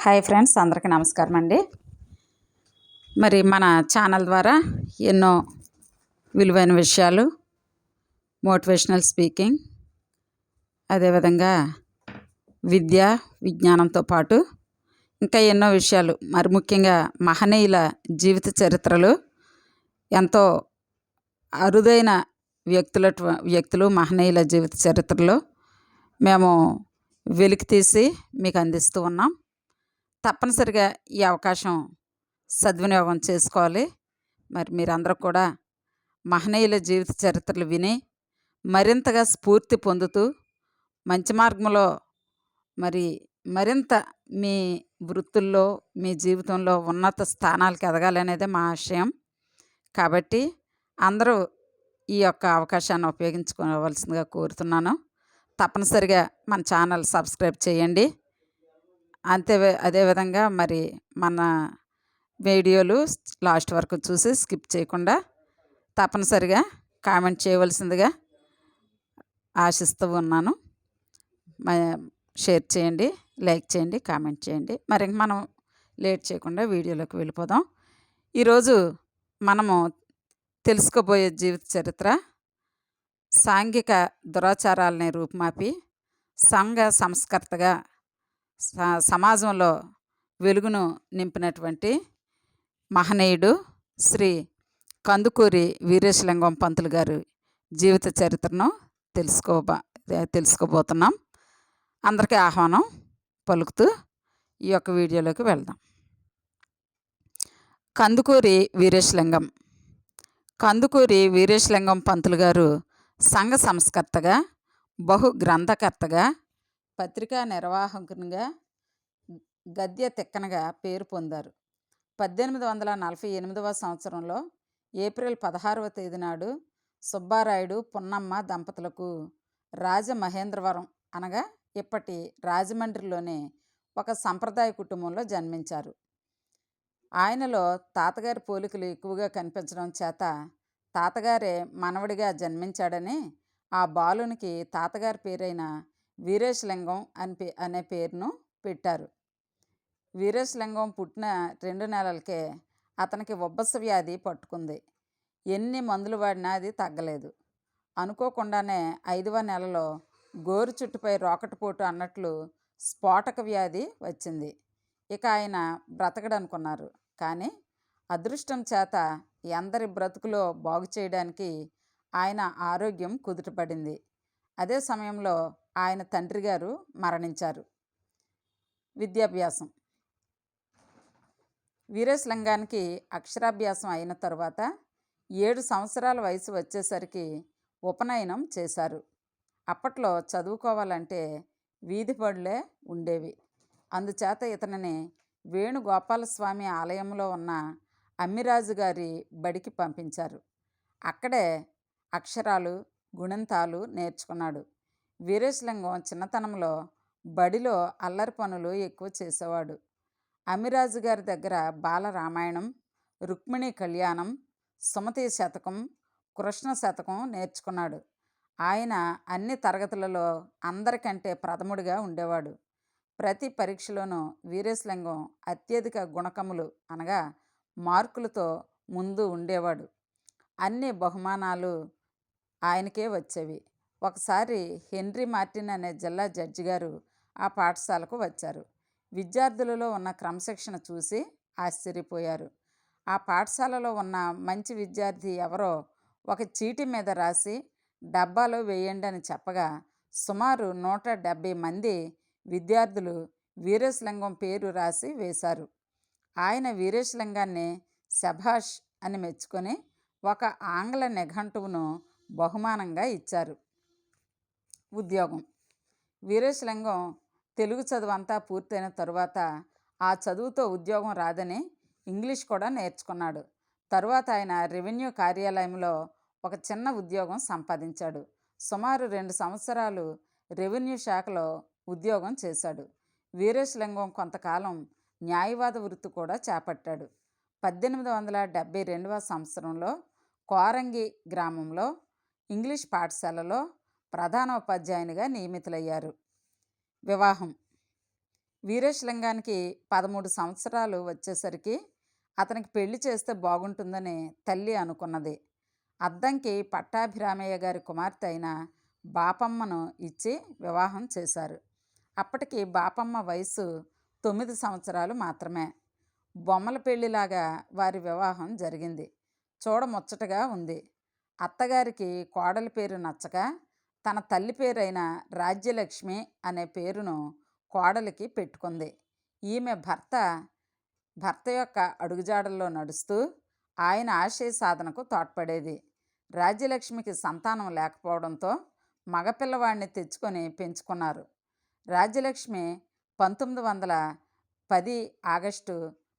Hi friends, అందరికీ నమస్కారం అండి. మరి మన ఛానల్ ద్వారా ఎన్నో విలువైన విషయాలు, మోటివేషనల్ స్పీకింగ్, అదేవిధంగా విద్య విజ్ఞానంతో పాటు ఇంకా ఎన్నో విషయాలు, మరి ముఖ్యంగా మహనీయుల జీవిత చరిత్రలు, ఎంతో అరుదైన వ్యక్తులు మహనీయుల జీవిత చరిత్రలో మేము వెలికి తీసి మీకు అందిస్తూ ఉన్నాం. తప్పనిసరిగా ఈ అవకాశం సద్వినియోగం చేసుకోవాలి. మరి మీరందరూ కూడా మహనీయుల జీవిత చరిత్రలు విని మరింతగా స్ఫూర్తి పొందుతూ మంచి మార్గంలో మరి మరింత మీ వృత్తుల్లో మీ జీవితంలో ఉన్నత స్థానాలకు ఎదగాలనేదే మా ఆశయం. కాబట్టి అందరూ ఈ యొక్క అవకాశాన్ని ఉపయోగించుకోవాల్సిందిగా కోరుతున్నాను. తప్పనిసరిగా మన ఛానల్ సబ్స్క్రైబ్ చేయండి. అదేవిధంగా మరి మన వీడియోలు లాస్ట్ వరకు చూసి స్కిప్ చేయకుండా తప్పనిసరిగా కామెంట్ చేయవలసిందిగా ఆశిస్తూ ఉన్నాను. షేర్ చేయండి, లైక్ చేయండి, కామెంట్ చేయండి. మరి మనం లేట్ చేయకుండా వీడియోలోకి వెళ్ళిపోదాం. ఈరోజు మనము తెలుసుకోబోయే జీవిత చరిత్ర సాంఘిక దురాచారాలని రూపుమాపి సంఘ సంస్కర్తగా సమాజంలో వెలుగును నింపినటువంటి మహనీయుడు శ్రీ కందుకూరి వీరేశలింగం పంతులు గారు జీవిత చరిత్రను తెలుసుకోబోతున్నాం. అందరికీ ఆహ్వానం పలుకుతూ ఈ యొక్క వీడియోలోకి వెళ్దాం. కందుకూరి వీరేశలింగం పంతులు గారు సంఘ సంస్కర్తగా, బహు గ్రంథకర్తగా, పత్రికా నిర్వాహకునిగా, గద్య తిక్కనగా పేరు పొందారు. 1848వ సంవత్సరంలో ఏప్రిల్ 16వ తేదీ నాడు సుబ్బారాయుడు పున్నమ్మ దంపతులకు రాజమహేంద్రవరం అనగా ఇప్పటి రాజమండ్రిలోనే ఒక సంప్రదాయ కుటుంబంలో జన్మించారు. ఆయనలో తాతగారి పోలికలు ఎక్కువగా కనిపించడం చేత తాతగారే మనవడిగా జన్మించాడని ఆ బాలునికి తాతగారి పేరైన వీరేశలింగం అనే పేరును పెట్టారు. వీరేశలింగం పుట్టిన 2 నెలలకే అతనికి ఉబ్బస వ్యాధి పట్టుకుంది. ఎన్ని మందులు వాడినా అది తగ్గలేదు. అనుకోకుండానే 5వ నెలలో గోరు చుట్టుపై రోకటిపోటు అన్నట్లు స్ఫోటక వ్యాధి వచ్చింది. ఇక ఆయన బ్రతకడనుకున్నారు. కానీ అదృష్టం చేత అందరి బ్రతుకులో బాగు చేయడానికి ఆయన ఆరోగ్యం కుదుటపడింది. అదే సమయంలో ఆయన తండ్రి గారు మరణించారు. విద్యాభ్యాసం. వీరేశలింగానికి అక్షరాభ్యాసం అయిన తరువాత 7 సంవత్సరాల వయసు వచ్చేసరికి ఉపనయనం చేశారు. అప్పట్లో చదువుకోవాలంటే వీధి బడులే ఉండేవి. అందుచేత ఇతనిని వేణుగోపాలస్వామి ఆలయంలో ఉన్న అమ్మిరాజు గారి బడికి పంపించారు. అక్కడే అక్షరాలు, గుణింతాలు నేర్చుకున్నాడు. వీరేశలింగం చిన్నతనంలో బడిలో అల్లరి పనులు ఎక్కువ చేసేవాడు. అమ్మిరాజు గారి దగ్గర బాలరామాయణం, రుక్మిణి కళ్యాణం, సుమతి శతకం, కృష్ణ శతకం నేర్చుకున్నాడు. ఆయన అన్ని తరగతులలో అందరికంటే ప్రథముడిగా ఉండేవాడు. ప్రతి పరీక్షలోనూ వీరేశలింగం అత్యధిక గుణకములు అనగా మార్కులతో ముందు ఉండేవాడు. అన్ని బహుమానాలు ఆయనకే వచ్చేవి. ఒకసారి హెన్రీ మార్టిన్ అనే జిల్లా జడ్జి గారు ఆ పాఠశాలకు వచ్చారు. విద్యార్థులలో ఉన్న క్రమశిక్షణ చూసి ఆశ్చర్యపోయారు. ఆ పాఠశాలలో ఉన్న మంచి విద్యార్థి ఎవరో ఒక చీటీ మీద రాసి డబ్బాలో వేయండి అని చెప్పగా సుమారు 170 మంది విద్యార్థులు వీరేశలింగం పేరు రాసి వేశారు. ఆయన వీరేశలింగాన్ని శభాష్ అని మెచ్చుకొని ఒక ఆంగ్ల నిఘంటువును బహుమానంగా ఇచ్చారు. ఉద్యోగం. వీరేశలింగం తెలుగు చదువు అంతా పూర్తయిన తరువాత ఆ చదువుతో ఉద్యోగం రాదని ఇంగ్లీష్ కూడా నేర్చుకున్నాడు. తరువాత ఆయన రెవెన్యూ కార్యాలయంలో ఒక చిన్న ఉద్యోగం సంపాదించాడు. సుమారు 2 సంవత్సరాలు రెవెన్యూ శాఖలో ఉద్యోగం చేశాడు. వీరేశలింగం కొంతకాలం న్యాయవాద వృత్తి కూడా చేపట్టాడు. 1872వ సంవత్సరంలో కోరంగి గ్రామంలో ఇంగ్లీష్ పాఠశాలలో ప్రధానోపాధ్యాయునిగా నియమితులయ్యారు. వివాహం. వీరేశలింగానికి 13 సంవత్సరాలు వచ్చేసరికి అతనికి పెళ్లి చేస్తే బాగుంటుందని తల్లి అనుకున్నది. అద్దంకి పట్టాభిరామయ్య గారి కుమార్తె అయిన బాపమ్మను ఇచ్చి వివాహం చేశారు. అప్పటికి బాపమ్మ వయసు 9 సంవత్సరాలు మాత్రమే. బొమ్మల పెళ్లిలాగా వారి వివాహం జరిగింది. చూడముచ్చటగా ఉంది. అత్తగారికి కోడలి పేరు నచ్చక తన తల్లి పేరైన రాజ్యలక్ష్మి అనే పేరును కోడలికి పెట్టుకుంది. ఈమె భర్త యొక్క అడుగుజాడల్లో నడుస్తూ ఆయన ఆశయ సాధనకు తోడ్పడేది. రాజ్యలక్ష్మికి సంతానం లేకపోవడంతో మగపిల్లవాడిని తెచ్చుకొని పెంచుకున్నారు. రాజ్యలక్ష్మి 1910 ఆగస్టు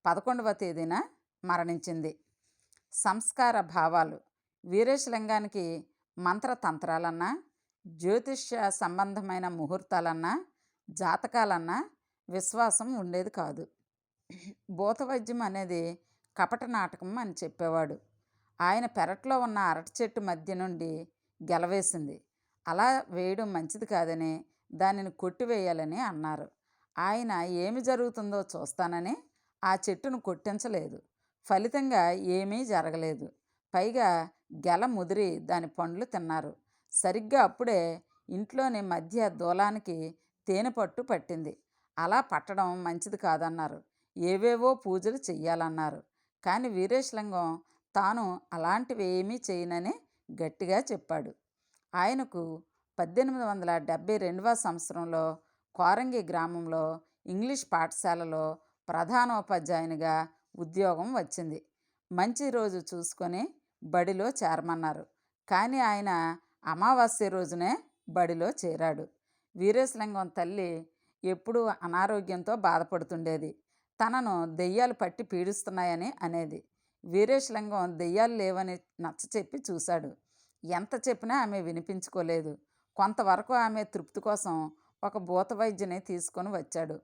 11వ తేదీన మరణించింది. సంస్కార భావాలు. వీరేశలింగానికి మంత్రతంత్రాలన్నా, జ్యోతిష్య సంబంధమైన ముహూర్తాలన్నా, జాతకాలన్నా విశ్వాసం ఉండేది కాదు. భూతవైద్యం అనేది కపట నాటకం అని చెప్పేవాడు. ఆయన పెరట్లో ఉన్న అరటి చెట్టు మధ్య నుండి గెలవేసింది. అలా వేయడం మంచిది కాదని, దానిని కొట్టివేయాలని అన్నారు. ఆయన ఏమి జరుగుతుందో చూస్తానని ఆ చెట్టును కొట్టించలేదు. ఫలితంగా ఏమీ జరగలేదు. పైగా గెల ముదిరి దాని పండ్లు తిన్నారు. సరిగ్గా అప్పుడే ఇంట్లోని మధ్య దూలానికి తేనె పట్టు పట్టింది. అలా పట్టడం మంచిది కాదన్నారు. ఏవేవో పూజలు చెయ్యాలన్నారు. కానీ వీరేశలింగం తాను అలాంటివి ఏమీ చేయనని గట్టిగా చెప్పాడు. ఆయనకు 1872వ సంవత్సరంలో కోరంగి గ్రామంలో ఇంగ్లీష్ పాఠశాలలో ప్రధానోపాధ్యాయునిగా ఉద్యోగం వచ్చింది. మంచి రోజు చూసుకొని బడిలో చేరమన్నారు. కానీ ఆయన అమావాస్య రోజునే బడిలో చేరాడు. వీరేశలింగం తల్లి ఎప్పుడూ అనారోగ్యంతో బాధపడుతుండేది. తనను దెయ్యాలు పట్టి పీడిస్తున్నాయని అనేది. వీరేశలింగం దెయ్యాలు లేవని నచ్చచెప్పి చూశాడు. ఎంత చెప్పినా ఆమె వినిపించుకోలేదు. కొంతవరకు ఆమె తృప్తి కోసం ఒక భూత వైద్యుని తీసుకొని వచ్చాడు.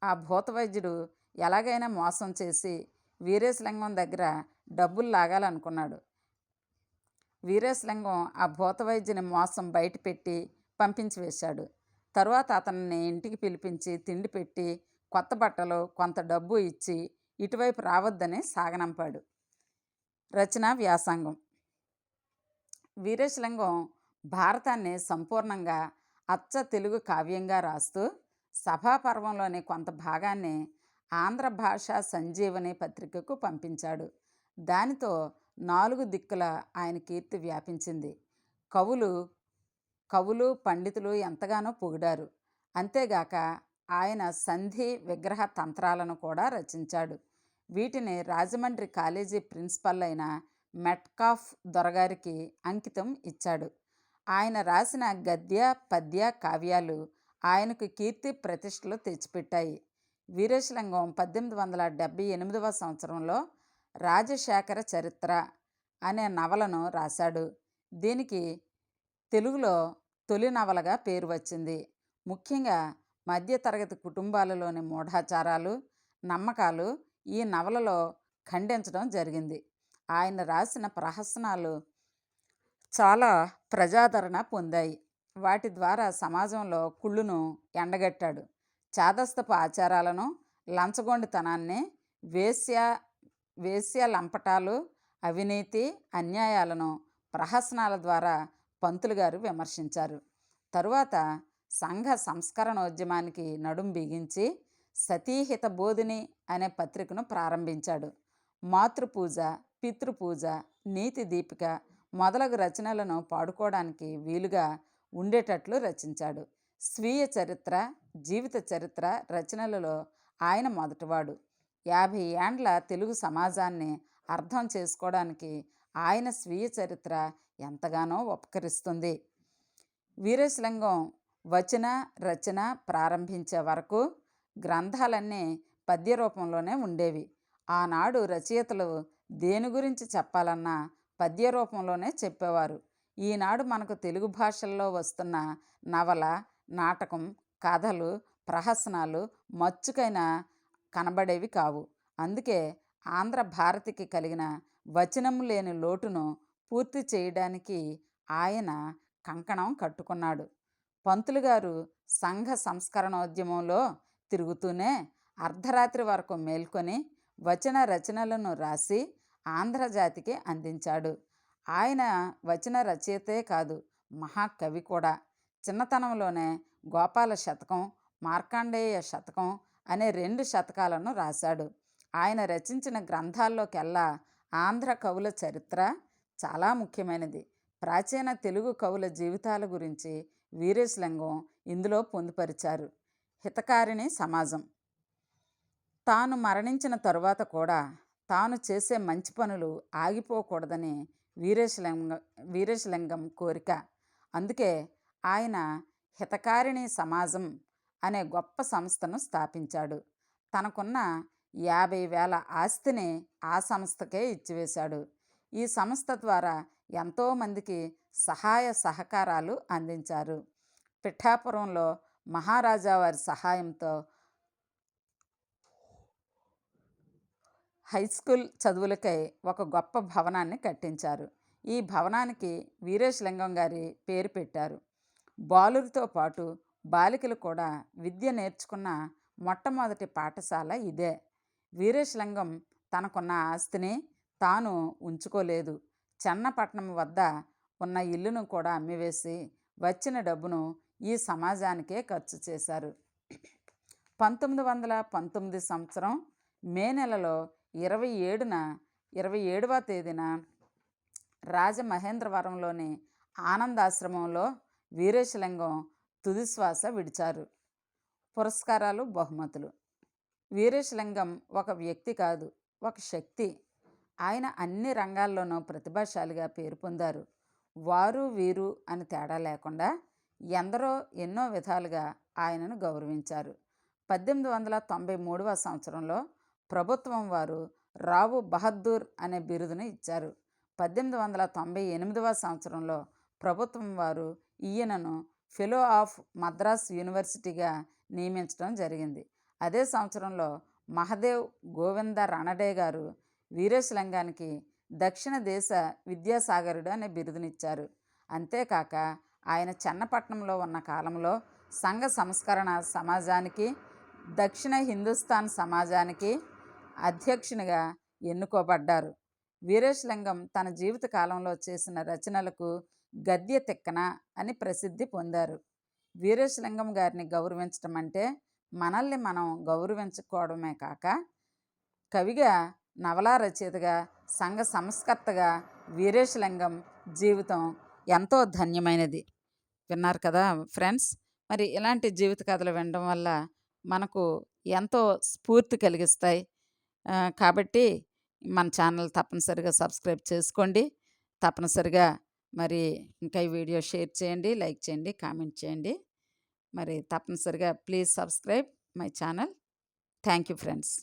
ఆ భూత వైద్యుడు ఎలాగైనా మోసం చేసి వీరేశలింగం దగ్గర డబ్బులు లాగాలనుకున్నాడు. వీరేశలింగం ఆ భూత వైద్యుని మోసం బయటపెట్టి పంపించి వేశాడు. తరువాత అతన్ని ఇంటికి పిలిపించి తిండి పెట్టి కొత్త బట్టలు కొంత డబ్బు ఇచ్చి ఇటువైపు రావద్దని సాగనంపాడు. రచన వ్యాసంగం. వీరేశలింగం భారతాన్ని సంపూర్ణంగా అచ్చ తెలుగు కావ్యంగా రాస్తూ సభాపర్వంలోని కొంత భాగాన్ని ఆంధ్ర భాషా సంజీవని పత్రికకు పంపించాడు. దానితో 4 దిక్కుల ఆయన కీర్తి వ్యాపించింది. కవులు పండితులు ఎంతగానో పొగిడారు. అంతేగాక ఆయన సంధి విగ్రహ తంత్రాలను కూడా రచించాడు. వీటిని రాజమండ్రి కాలేజీ ప్రిన్సిపల్ అయిన మెట్కాఫ్ దొరగారికి అంకితం ఇచ్చాడు. ఆయన రాసిన గద్య పద్య కావ్యాలు ఆయనకు కీర్తి ప్రతిష్టలు తెచ్చిపెట్టాయి. వీరేశలింగం 1878వ సంవత్సరంలో రాజశేఖర చరిత్ర అనే నవలను రాశాడు. దీనికి తెలుగులో తొలి నవలగా పేరు వచ్చింది. ముఖ్యంగా మధ్యతరగతి కుటుంబాలలోని మూఢాచారాలు, నమ్మకాలు ఈ నవలలో ఖండించడం జరిగింది. ఆయన రాసిన ప్రహసనాలు చాలా ప్రజాదరణ పొందాయి. వాటి ద్వారా సమాజంలో కుళ్ళును ఎండగట్టాడు. చాదస్తపు ఆచారాలను, లంచగొండితనాన్ని, వేశ్య లంపటాలు, అవినీతి, అన్యాయాలను ప్రహసనాల ద్వారా పంతులు గారు విమర్శించారు. తరువాత సంఘ సంస్కరణోద్యమానికి నడుం బిగించి సతీహిత బోధిని అనే పత్రికను ప్రారంభించాడు. మాతృపూజ, పితృపూజ, నీతి దీపిక మొదలగు రచనలను పాడుకోవడానికి వీలుగా ఉండేటట్లు రచించాడు. స్వీయ చరిత్ర, జీవిత చరిత్ర రచనలలో ఆయన మొదటివాడు. 50 ఏండ్ల తెలుగు సమాజాన్ని అర్థం చేసుకోవడానికి ఆయన స్వీయ చరిత్ర ఎంతగానో ఉపకరిస్తుంది. వీరేశలింగం వచన రచన ప్రారంభించే వరకు గ్రంథాలన్నీ పద్య రూపంలోనే ఉండేవి. ఆనాడు రచయితలు దేని గురించి చెప్పాలన్నా పద్య రూపంలోనే చెప్పేవారు. ఈనాడు మనకు తెలుగు భాషల్లో వస్తున్న నవల, నాటకం, కథలు, ప్రహసనాలు మచ్చుకైనా కనబడేవి కావు. అందుకే ఆంధ్ర భారతికి కలిగిన వచనం లేని లోటును పూర్తి చేయడానికి ఆయన కంకణం కట్టుకున్నాడు. పంతులు గారు సంఘ సంస్కరణోద్యమంలో తిరుగుతూనే అర్ధరాత్రి వరకు మేల్కొని వచన రచనలను రాసి ఆంధ్రజాతికి అందించాడు. ఆయన వచన రచయితే కాదు, మహాకవి కూడా. చిన్నతనంలోనే గోపాల శతకం, మార్కండేయ శతకం అనే 2 శతకాలను రాశాడు. ఆయన రచించిన గ్రంథాల్లోకెల్లా ఆంధ్ర కవుల చరిత్ర చాలా ముఖ్యమైనది. ప్రాచీన తెలుగు కవుల జీవితాల గురించి వీరేశలింగం ఇందులో పొందుపరిచారు. హితకారిణి సమాజం. తాను మరణించిన తరువాత కూడా తాను చేసే మంచి పనులు ఆగిపోకూడదని వీరేశలింగ వీరేశలింగం కోరిక. అందుకే ఆయన హితకారిణి సమాజం అనే గొప్ప సంస్థను స్థాపించాడు. తనకున్న 50,000 ఆస్తిని ఆ సంస్థకే ఇచ్చివేశాడు. ఈ సంస్థ ద్వారా ఎంతోమందికి సహాయ సహకారాలు అందించారు. పిఠాపురంలో మహారాజా వారి సహాయంతో హైస్కూల్ చదువులకై ఒక గొప్ప భవనాన్ని కట్టించారు. ఈ భవనానికి వీరేశలింగం గారి పేరు పెట్టారు. బాలురితో పాటు బాలికలు కూడా విద్య నేర్చుకున్న మొట్టమొదటి పాఠశాల ఇదే. వీరేశలింగం తనకున్న ఆస్తిని తాను ఉంచుకోలేదు. చెన్నపట్నం వద్ద ఉన్న ఇల్లును కూడా అమ్మివేసి వచ్చిన డబ్బును ఈ సమాజానికే ఖర్చు చేశారు. 1919 సంవత్సరం మే నెలలో 27వ తేదీన రాజమహేంద్రవరంలోని ఆనందాశ్రమంలో వీరేశలింగం తుదిశ్వాస విడిచారు. పురస్కారాలు, బహుమతులు. వీరేశలింగం ఒక వ్యక్తి కాదు, ఒక శక్తి. ఆయన అన్ని రంగాల్లోనూ ప్రతిభాశాలిగా పేరు పొందారు. వారు వీరు అని తేడా లేకుండా ఎందరో ఎన్నో విధాలుగా ఆయనను గౌరవించారు. 1893వ సంవత్సరంలో ప్రభుత్వం వారు రావు బహద్దూర్ అనే బిరుదును ఇచ్చారు. 1898వ సంవత్సరంలో ప్రభుత్వం వారు ఈయనను ఫెలో ఆఫ్ మద్రాస్ యూనివర్సిటీగా నియమించడం జరిగింది. అదే సంవత్సరంలో మహదేవ్ గోవింద రానడే గారు వీరేశలింగానికి దక్షిణ దేశ విద్యాసాగరుడు అనే బిరుదునిచ్చారు. అంతేకాక ఆయన చెన్నపట్నంలో ఉన్న కాలంలో సంఘ సంస్కరణ సమాజానికి, దక్షిణ హిందుస్థాన్ సమాజానికి అధ్యక్షునిగా ఎన్నుకోబడ్డారు. వీరేశలింగం తన జీవిత కాలంలో చేసిన రచనలకు గద్య తిక్కన అని ప్రసిద్ధి పొందారు. వీరేశలింగం గారిని గౌరవించడం అంటే మనల్ని మనం గౌరవించుకోవడమే కాక, కవిగా, నవలా రచయితగా, సంఘ సంస్కర్తగా వీరేశలింగం జీవితం ఎంతో ధన్యమైనది. విన్నారు కదా ఫ్రెండ్స్. మరి ఇలాంటి జీవిత కథలు వినడం వల్ల మనకు ఎంతో స్ఫూర్తి కలిగిస్తాయి. కాబట్టి మన ఛానల్ తప్పనిసరిగా సబ్స్క్రైబ్ చేసుకోండి. తప్పనిసరిగా మరి ఇంకా ఈ వీడియో షేర్ చేయండి, లైక్ చేయండి, కామెంట్ చేయండి. మరి తప్పనిసరిగా please subscribe my channel. Thank you friends.